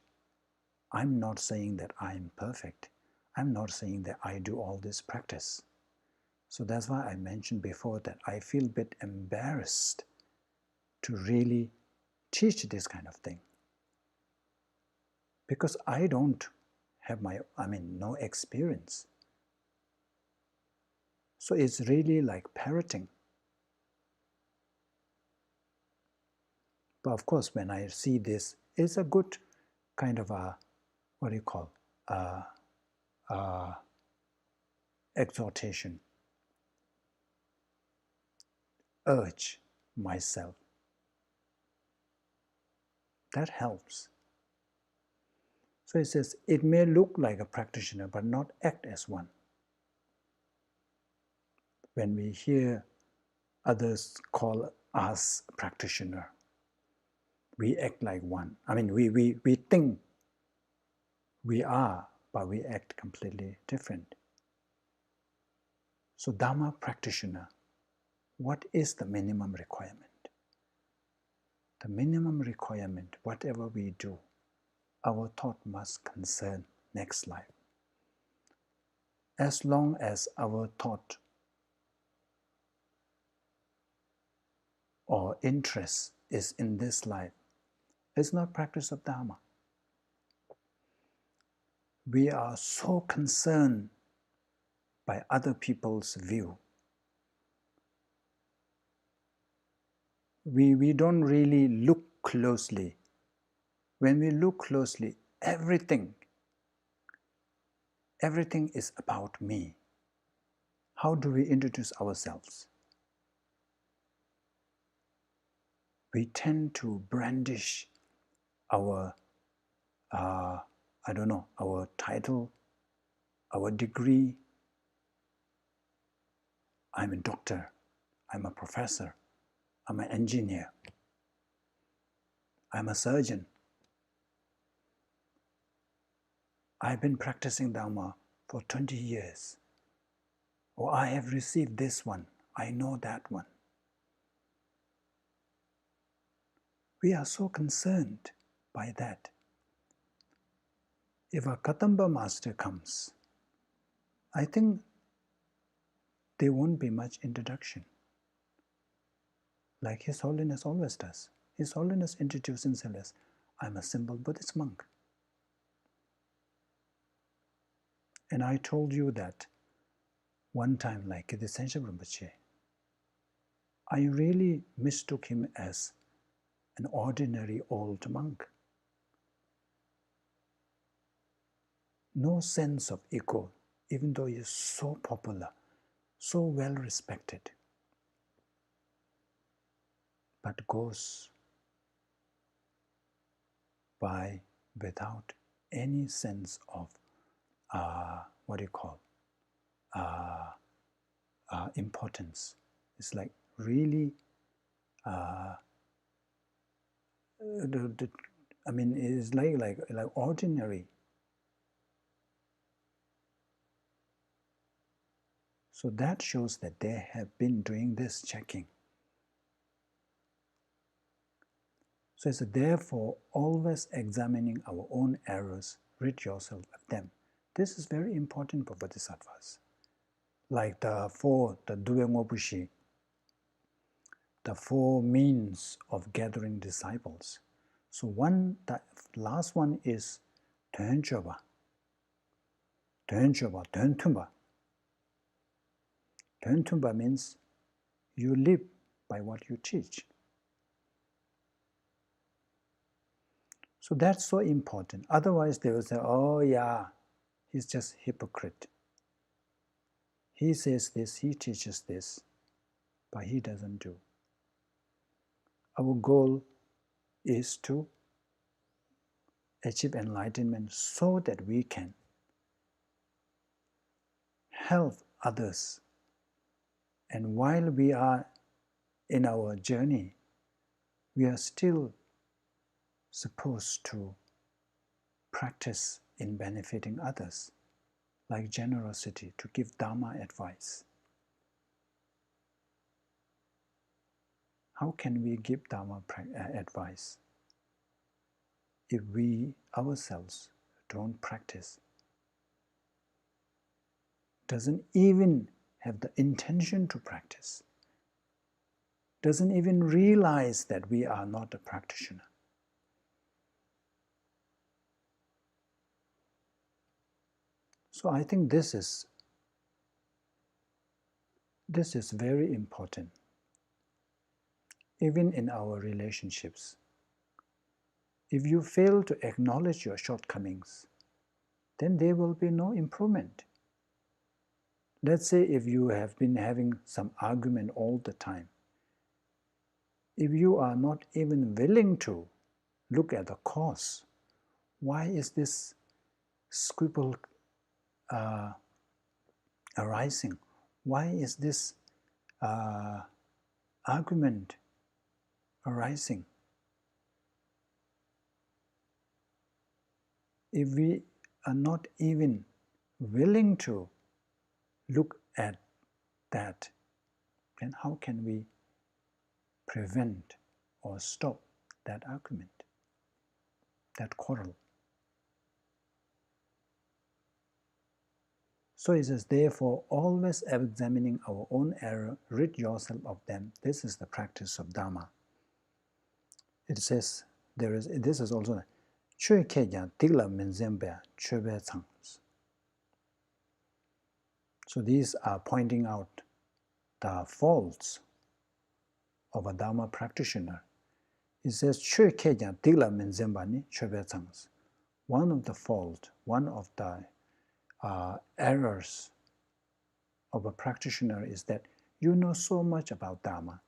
I'm not saying that I'm perfect. I'm not saying that I do all this practice. So that's why I mentioned before that I feel a bit embarrassed to really teach this kind of thing, because I don't have no experience. So it's really like parroting. But of course, when I see this, it's a good kind of a, exhortation, urge myself. That helps. So it says, it may look like a practitioner, but not act as one. When we hear others call us practitioner, we act like one. We think we are, but we act completely different. So Dharma practitioner, what is the minimum requirement? The minimum requirement, whatever we do, our thought must concern next life. As long as our thought or interest is in this life, it's not practice of Dharma. We are so concerned by other people's view. We don't really look closely. When we look closely, everything is about me. How do we introduce ourselves? We tend to brandish our, our title, our degree. I'm a doctor, I'm a professor, I'm an engineer, I'm a surgeon. I've been practicing Dharma for 20 years. Or I have received this one, I know that one. We are so concerned by that. If a Katamba master comes, I think there won't be much introduction, like His Holiness always does. His Holiness introduces himself as, I'm a simple Buddhist monk. And I told you that one time, like the Senshab Rinpoche, I really mistook him as an ordinary old monk. No sense of ego, even though he is so popular, so well respected, but goes by without any sense of importance. It's like really, it's like ordinary. So that shows that they have been doing this checking. So it's therefore always examining our own errors, rid yourself of them. This is very important for Bodhisattvas. Like the Due Ngobushi, the 4 means of gathering disciples. So the last one is Tuenchoba. Tuentumba. Tuentumba means you live by what you teach. So that's so important. Otherwise they will say, oh yeah, he's just hypocrite. He says this, he teaches this, but he doesn't do. Our goal is to achieve enlightenment so that we can help others. And while we are in our journey, we are still supposed to practice in benefiting others, like generosity, to give Dharma advice. How can we give Dharma advice if we ourselves don't practice, doesn't even have the intention to practice, doesn't even realize that we are not a practitioner? So I think this is very important. Even in our relationships, if you fail to acknowledge your shortcomings, then there will be no improvement. Let's say if you have been having some argument all the time, if you are not even willing to look at the cause, why is this squabble arising? Why is this argument arising? If we are not even willing to look at that, then how can we prevent or stop that argument, that quarrel? So it says, therefore, always examining our own error, rid yourself of them. This is the practice of Dharma. It says, this is also so these are pointing out the faults of a Dharma practitioner. It says, one of the faults, one of the errors of a practitioner is that you know so much about Dharma,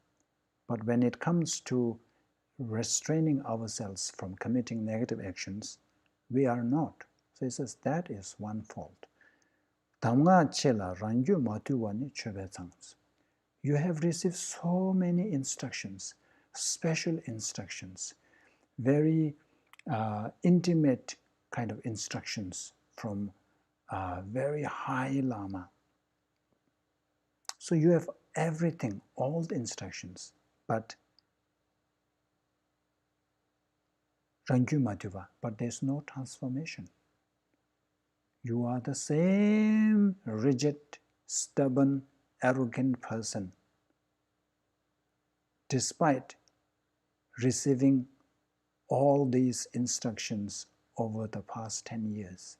but when it comes to restraining ourselves from committing negative actions, we are not. So it says that is one fault. You have received so many instructions, special instructions, very intimate kind of instructions from very high Lama. So you have everything, all the instructions, but there's no transformation. You are the same rigid, stubborn, arrogant person, despite receiving all these instructions over the past 10 years.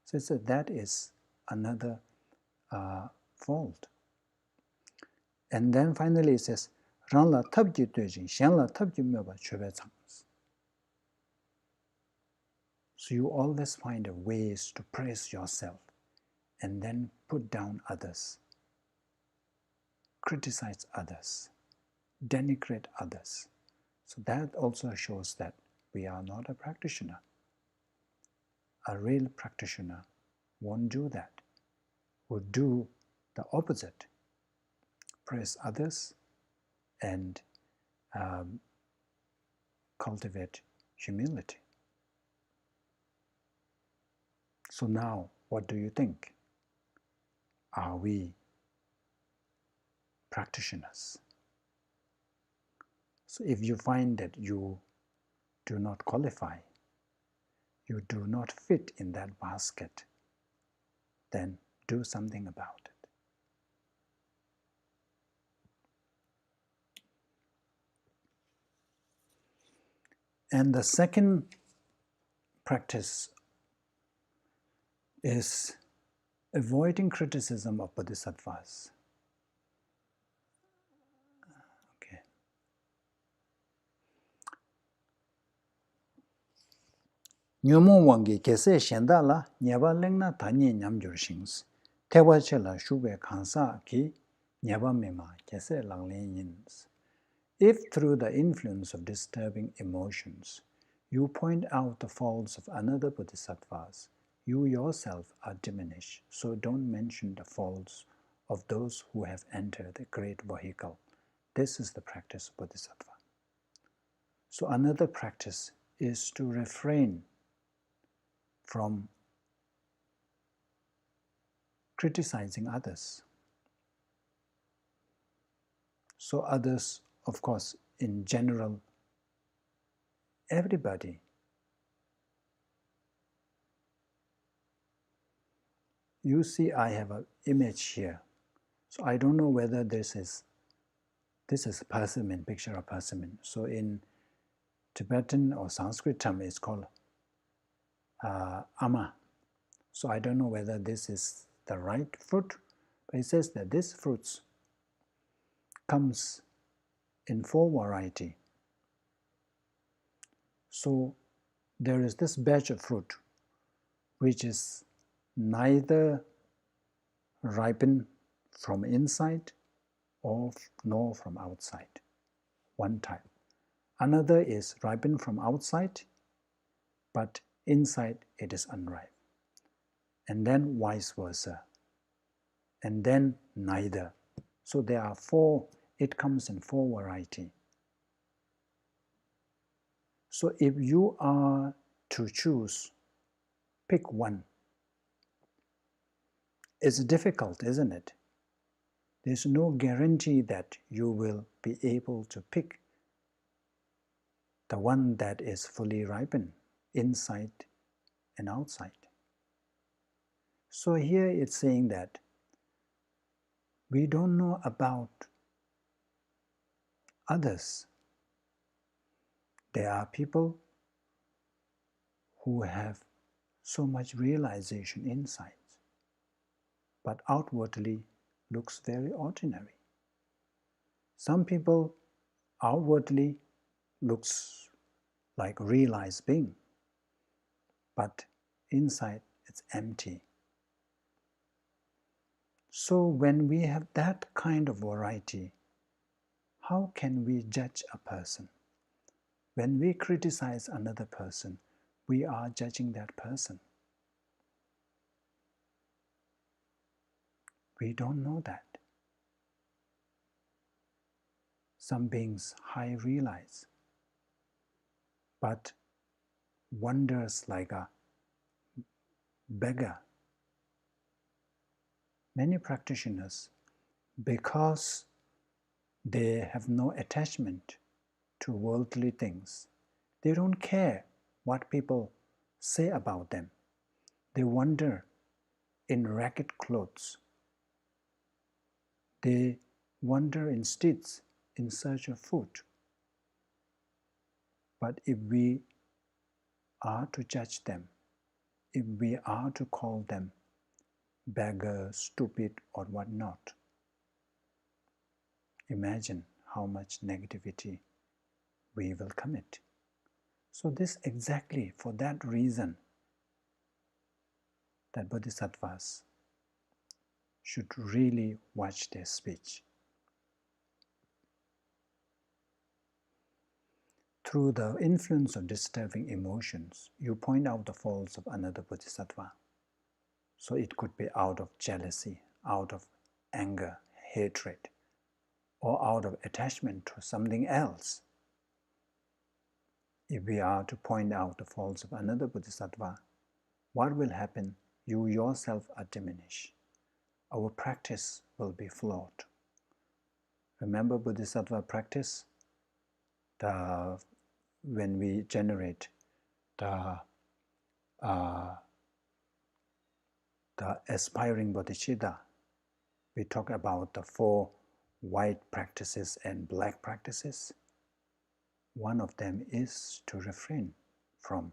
So it said that is another fault. And then finally it says, Rang la tab ji tue jing, xiang la tab ji myo ba chue be chang. So you always find ways to praise yourself and then put down others, criticize others, denigrate others. So that also shows that we are not a practitioner. A real practitioner won't do that, would do the opposite, praise others and cultivate humility. So now, what do you think? Are we practitioners? So if you find that you do not qualify, you do not fit in that basket, then do something about it. And the second practice is avoiding criticism of Bodhisattvas. Okay. Nyomo wangi kese shenda la nyeba lengna tanye nyamjur shings. Tewa che la shube kansa ki nyeba mema kese langlen yins. If through the influence of disturbing emotions, you point out the faults of another Bodhisattvas, you yourself are diminished, so don't mention the faults of those who have entered the great vehicle. This is the practice of Bodhisattva. So another practice is to refrain from criticizing others. So others, of course, in general, everybody. You see, I have an image here. So I don't know whether this is persimmon, picture of persimmon. So in Tibetan or Sanskrit term, it's called ama. So I don't know whether this is the right fruit, but it says that this fruit comes in 4 varieties. So there is this batch of fruit which is neither ripened from inside nor from outside, one type. Another is ripened from outside, but inside it is unripe. And then vice versa. And then neither. So there are 4, it comes in 4 varieties. So if you are to choose, pick one. It's difficult, isn't it? There's no guarantee that you will be able to pick the one that is fully ripened, inside and outside. So here it's saying that we don't know about others. There are people who have so much realization inside, but outwardly looks very ordinary. Some people outwardly looks like realized being, but inside it's empty. So when we have that kind of variety, how can we judge a person? When we criticize another person, we are judging that person. We don't know that. some beings high realize, but wanders like a beggar. Many practitioners, because they have no attachment to worldly things, they don't care what people say about them. They wander in ragged clothes. They wander in streets in search of food. But if we are to judge them, if we are to call them beggar, stupid, or whatnot, imagine how much negativity we will commit. So this exactly for that reason that Bodhisattvas should really watch their speech. Through the influence of disturbing emotions, you point out the faults of another Bodhisattva. So it could be out of jealousy, out of anger, hatred, or out of attachment to something else. If we are to point out the faults of another Bodhisattva, what will happen? You yourself are diminished. Our practice will be flawed. Remember Bodhisattva practice? When we generate the aspiring bodhicitta, we talk about the 4 white practices and black practices. One of them is to refrain from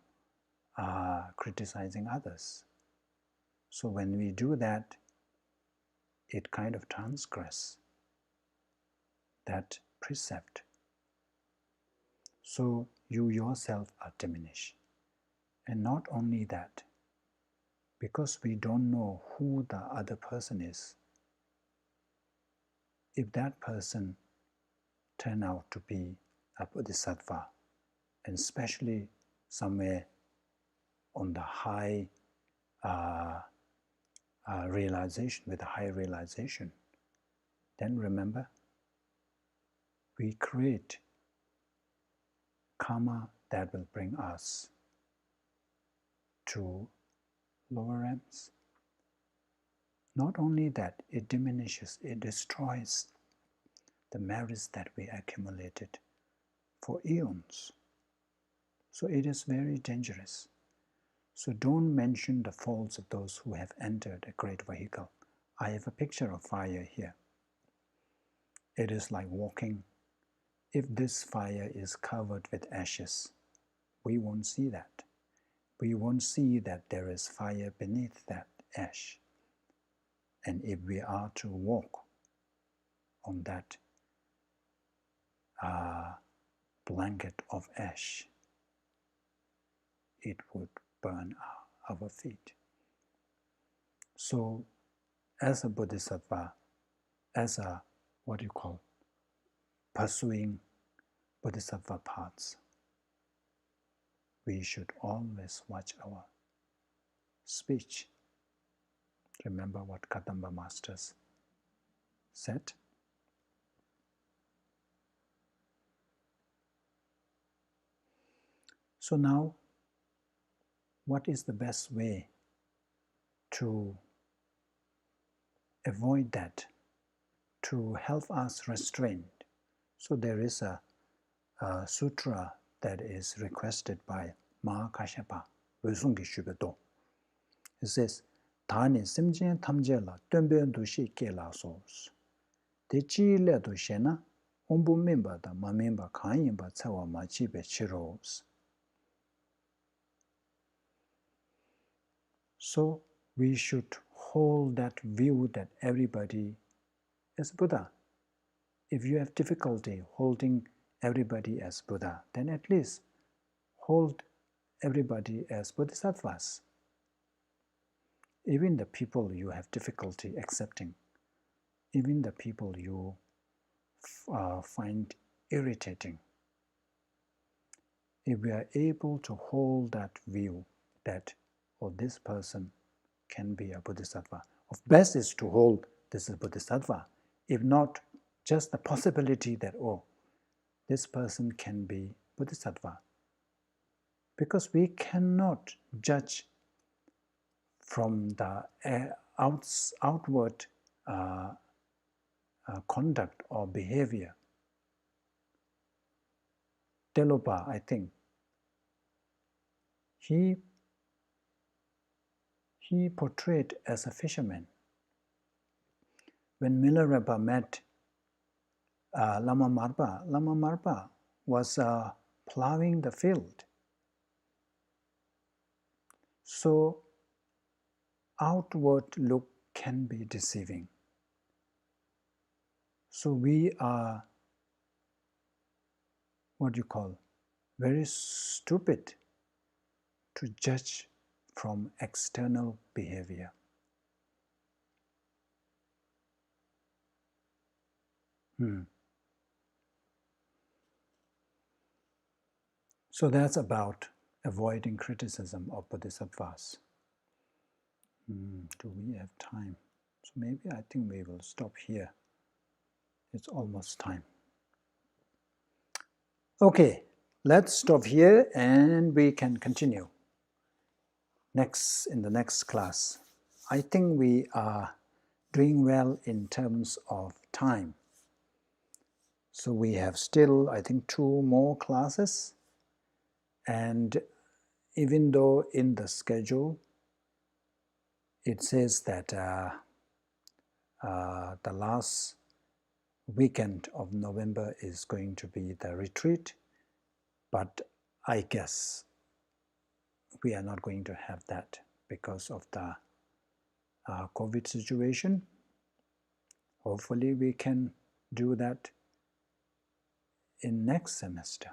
criticizing others. So when we do that, it kind of transgresses that precept. So you yourself are diminished. And not only that, because we don't know who the other person is, if that person turn out to be a bodhisattva, and especially somewhere on the high realization, with a high realization, then remember, we create karma that will bring us to lower realms. Not only that, it diminishes, it destroys the merits that we accumulated for eons. So it is very dangerous. So don't mention the faults of those who have entered a great vehicle. I have a picture of fire here. It is like walking. If this fire is covered with ashes, we won't see that. We won't see that there is fire beneath that ash. And if we are to walk on that blanket of ash, it would burn our feet. So, as a bodhisattva, as a pursuing bodhisattva paths, we should always watch our speech. Remember what Kadamba masters said? So now, what is the best way to avoid that, to help us restrain? So there is a sutra that is requested by Mahakashyapa, Vösungi Shubedo. It says, Tani simjen tamje la tumbyen dushi ke la sos. Te chi le du shena, ombu mimba da ma mimba kanyimba tsawa ma chibe chiros. So we should hold that view that everybody is Buddha. If you have difficulty holding everybody as Buddha, then at least hold everybody as Bodhisattvas. Even the people you have difficulty accepting, even the people you find irritating, if we are able to hold that view that, oh, this person can be a Bodhisattva, of best is to hold this is Bodhisattva, if not just the possibility that, oh, this person can be Bodhisattva. Because we cannot judge from the outward conduct or behavior. Telopa, I think, he portrayed as a fisherman. When Milarepa met Lama Marpa was plowing the field. So outward look can be deceiving. So we are, very stupid to judge from external behavior. So that's about avoiding criticism of Bodhisattvas. Do we have time? So maybe I think we will stop here. It's almost time. Okay, let's stop here and we can continue in the next class. I think we are doing well in terms of time. So we have still, I think, 2 more classes. And even though in the schedule it says that the last weekend of November is going to be the retreat, but I guess we are not going to have that because of the COVID situation. Hopefully we can do that in next semester.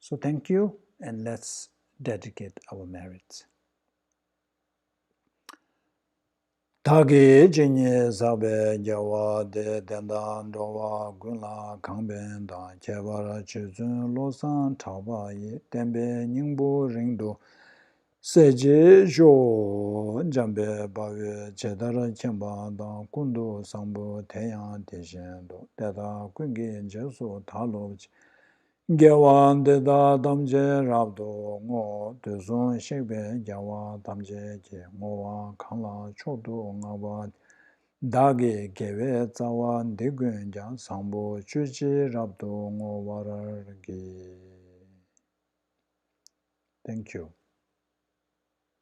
So thank you, and let's dedicate our merits. Tagi jinye sabe jawa de denda dowa gunla kangben da chebara chizun losan taba ye tembe nyingbo ringdo seje jo jambe bawe chedara chemba da kundu sambo teyan teshendo teta kungi jesu talo Gyawan deda damje rabdo ngo dezon shekbe gyawa damje je ngowa kanla chodo ngawa dage gewe tsawa degun jan sambo chuchi rabdo ngo warar ge. Thank you.